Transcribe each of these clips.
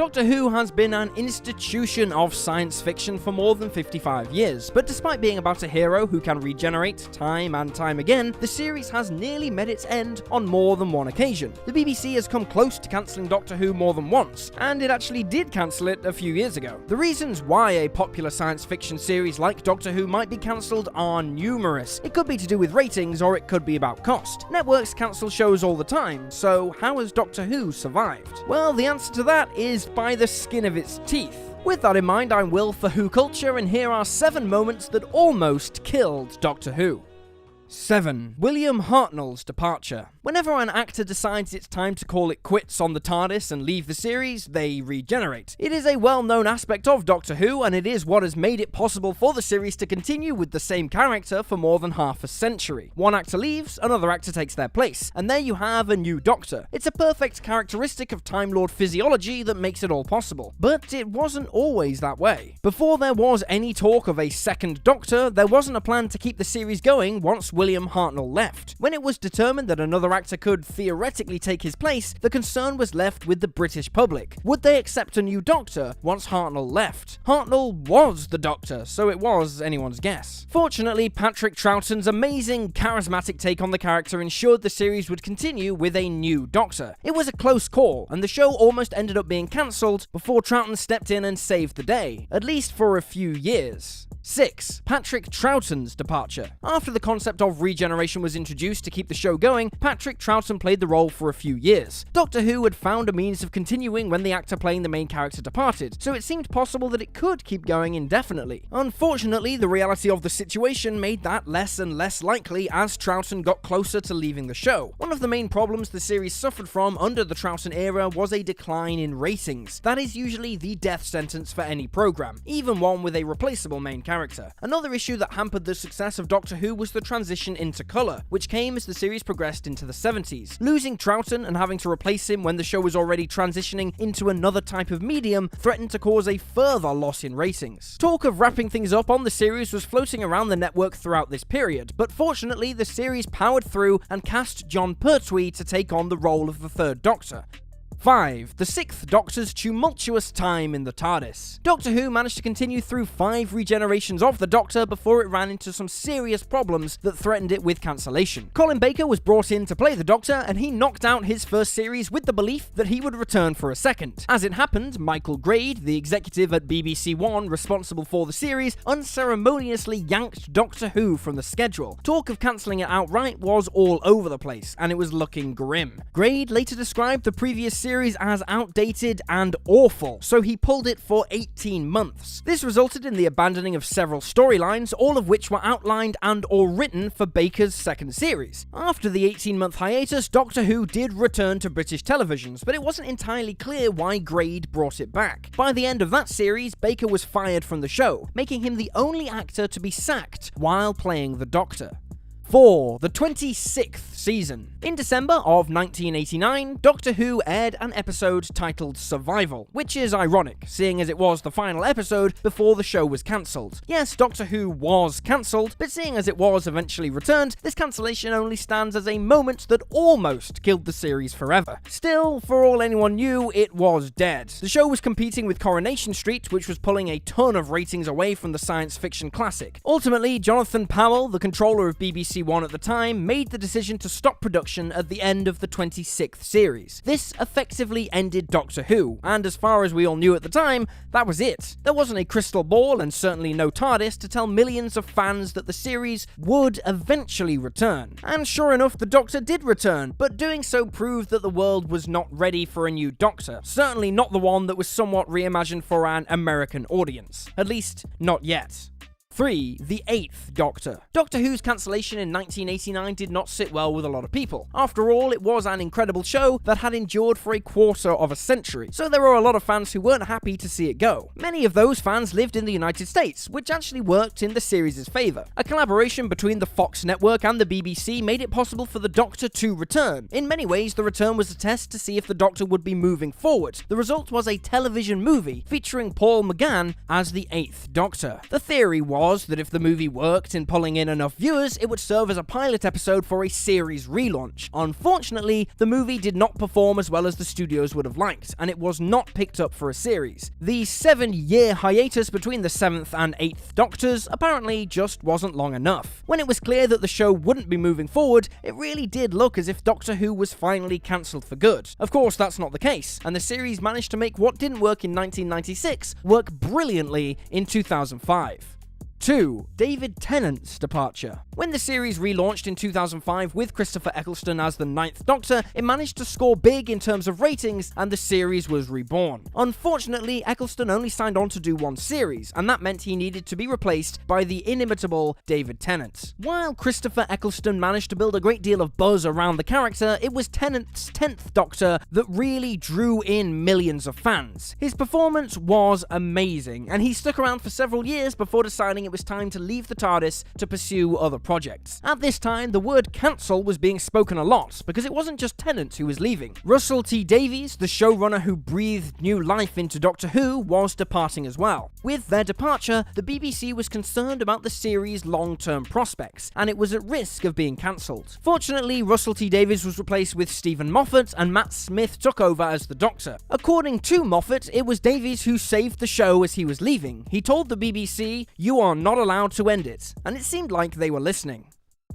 Doctor Who has been an institution of science fiction for more than 55 years, but despite being about a hero who can regenerate time and time again, the series has nearly met its end on more than one occasion. The BBC has come close to cancelling Doctor Who more than once, and it actually did cancel it a few years ago. The reasons why a popular science fiction series like Doctor Who might be cancelled are numerous. It could be to do with ratings, or it could be about cost. Networks cancel shows all the time, so how has Doctor Who survived? Well, the answer to that is by the skin of its teeth. With that in mind, I'm Will for WhoCulture, and here are 7 moments that almost killed Doctor Who. 7. William Hartnell's departure. Whenever an actor decides it's time to call it quits on the TARDIS and leave the series, they regenerate. It is a well-known aspect of Doctor Who, and it is what has made it possible for the series to continue with the same character for more than half a century. One actor leaves, another actor takes their place, and there you have a new Doctor. It's a perfect characteristic of Time Lord physiology that makes it all possible. But it wasn't always that way. Before there was any talk of a second Doctor, there wasn't a plan to keep the series going once William Hartnell left. When it was determined that another actor could theoretically take his place, the concern was left with the British public. Would they accept a new Doctor once Hartnell left? Hartnell was the Doctor, so it was anyone's guess. Fortunately, Patrick Troughton's amazing, charismatic take on the character ensured the series would continue with a new Doctor. It was a close call, and the show almost ended up being cancelled before Troughton stepped in and saved the day, at least for a few years. 6. Patrick Troughton's departure. After the concept of regeneration was introduced to keep the show going, Patrick Troughton played the role for a few years. Doctor Who had found a means of continuing when the actor playing the main character departed, so it seemed possible that it could keep going indefinitely. Unfortunately, the reality of the situation made that less and less likely as Troughton got closer to leaving the show. One of the main problems the series suffered from under the Troughton era was a decline in ratings. That is usually the death sentence for any program, even one with a replaceable main character. Another issue that hampered the success of Doctor Who was the transition into colour, which came as the series progressed into the 70s. Losing Troughton and having to replace him when the show was already transitioning into another type of medium threatened to cause a further loss in ratings. Talk of wrapping things up on the series was floating around the network throughout this period, but fortunately the series powered through and cast Jon Pertwee to take on the role of the third Doctor. 5. The Sixth Doctor's tumultuous time in the TARDIS. Doctor Who managed to continue through 5 regenerations of the Doctor before it ran into some serious problems that threatened it with cancellation. Colin Baker was brought in to play the Doctor, and he knocked out his first series with the belief that he would return for a second. As it happened, Michael Grade, the executive at BBC One responsible for the series, unceremoniously yanked Doctor Who from the schedule. Talk of cancelling it outright was all over the place, and it was looking grim. Grade later described the previous series as outdated and awful, so he pulled it for 18 months. This resulted in the abandoning of several storylines, all of which were outlined and or written for Baker's second series. After the 18-month hiatus, Doctor Who did return to British televisions, but it wasn't entirely clear why Grade brought it back. By the end of that series, Baker was fired from the show, making him the only actor to be sacked while playing the Doctor. 4. The 26th season. In December of 1989, Doctor Who aired an episode titled Survival, which is ironic, seeing as it was the final episode before the show was cancelled. Yes, Doctor Who was cancelled, but seeing as it was eventually returned, this cancellation only stands as a moment that almost killed the series forever. Still, for all anyone knew, it was dead. The show was competing with Coronation Street, which was pulling a ton of ratings away from the science fiction classic. Ultimately, Jonathan Powell, the controller of BBC One at the time, made the decision to stop production at the end of the 26th series. This effectively ended Doctor Who, and as far as we all knew at the time, that was it. There wasn't a crystal ball, and certainly no TARDIS, to tell millions of fans that the series would eventually return. And sure enough, the Doctor did return, but doing so proved that the world was not ready for a new Doctor. Certainly not the one that was somewhat reimagined for an American audience. At least, not yet. 3. The Eighth Doctor. Doctor Who's cancellation in 1989 did not sit well with a lot of people. After all, it was an incredible show that had endured for a quarter of a century, so there were a lot of fans who weren't happy to see it go. Many of those fans lived in the United States, which actually worked in the series' favour. A collaboration between the Fox network and the BBC made it possible for the Doctor to return. In many ways, the return was a test to see if the Doctor would be moving forward. The result was a television movie featuring Paul McGann as the Eighth Doctor. The theory was was that if the movie worked in pulling in enough viewers, it would serve as a pilot episode for a series relaunch. Unfortunately, the movie did not perform as well as the studios would have liked, and it was not picked up for a series. The 7-year hiatus between the 7th and 8th Doctors apparently just wasn't long enough. When it was clear that the show wouldn't be moving forward, it really did look as if Doctor Who was finally cancelled for good. Of course, that's not the case, and the series managed to make what didn't work in 1996 work brilliantly in 2005. 2. David Tennant's departure. When the series relaunched in 2005 with Christopher Eccleston as the 9th Doctor, it managed to score big in terms of ratings, and the series was reborn. Unfortunately, Eccleston only signed on to do one series, and that meant he needed to be replaced by the inimitable David Tennant. While Christopher Eccleston managed to build a great deal of buzz around the character, it was Tennant's 10th Doctor that really drew in millions of fans. His performance was amazing, and he stuck around for several years before deciding it was time to leave the TARDIS to pursue other projects. At this time, the word cancel was being spoken a lot, because it wasn't just Tennant who was leaving. Russell T Davies, the showrunner who breathed new life into Doctor Who, was departing as well. With their departure, the BBC was concerned about the series' long-term prospects, and it was at risk of being cancelled. Fortunately, Russell T Davies was replaced with Stephen Moffat, and Matt Smith took over as the Doctor. According to Moffat, it was Davies who saved the show as he was leaving. He told the BBC, "You are not allowed to end it," and it seemed like they were listening.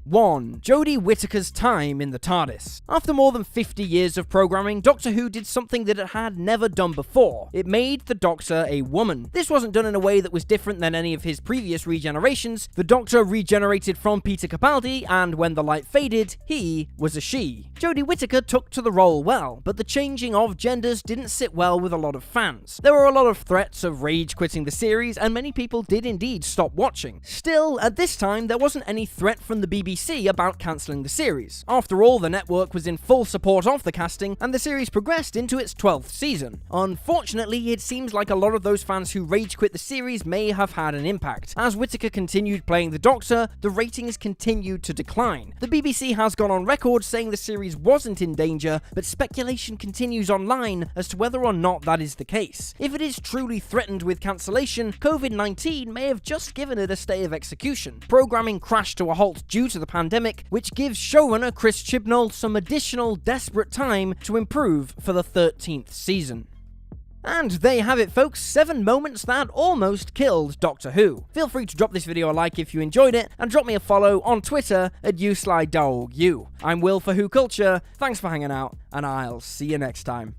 1. Jodie Whittaker's time in the TARDIS. After more than 50 years of programming, Doctor Who did something that it had never done before. It made the Doctor a woman. This wasn't done in a way that was different than any of his previous regenerations. The Doctor regenerated from Peter Capaldi, and when the light faded, he was a she. Jodie Whittaker took to the role well, but the changing of genders didn't sit well with a lot of fans. There were a lot of threats of rage quitting the series, and many people did indeed stop watching. Still, at this time, there wasn't any threat from the BBC about cancelling the series. After all, the network was in full support of the casting, and the series progressed into its 12th season. Unfortunately, it seems like a lot of those fans who rage quit the series may have had an impact. As Whittaker continued playing the Doctor, the ratings continued to decline. The BBC has gone on record saying the series wasn't in danger, but speculation continues online as to whether or not that is the case. If it is truly threatened with cancellation, COVID-19 may have just given it a stay of execution. Programming crashed to a halt due to the pandemic, which gives showrunner Chris Chibnall some additional desperate time to improve for the 13th season. And there you have it, folks, 7 moments that almost killed Doctor Who. Feel free to drop this video a like if you enjoyed it, and drop me a follow on Twitter at YouSlyDogU. I'm Will for WhoCulture, thanks for hanging out, and I'll see you next time.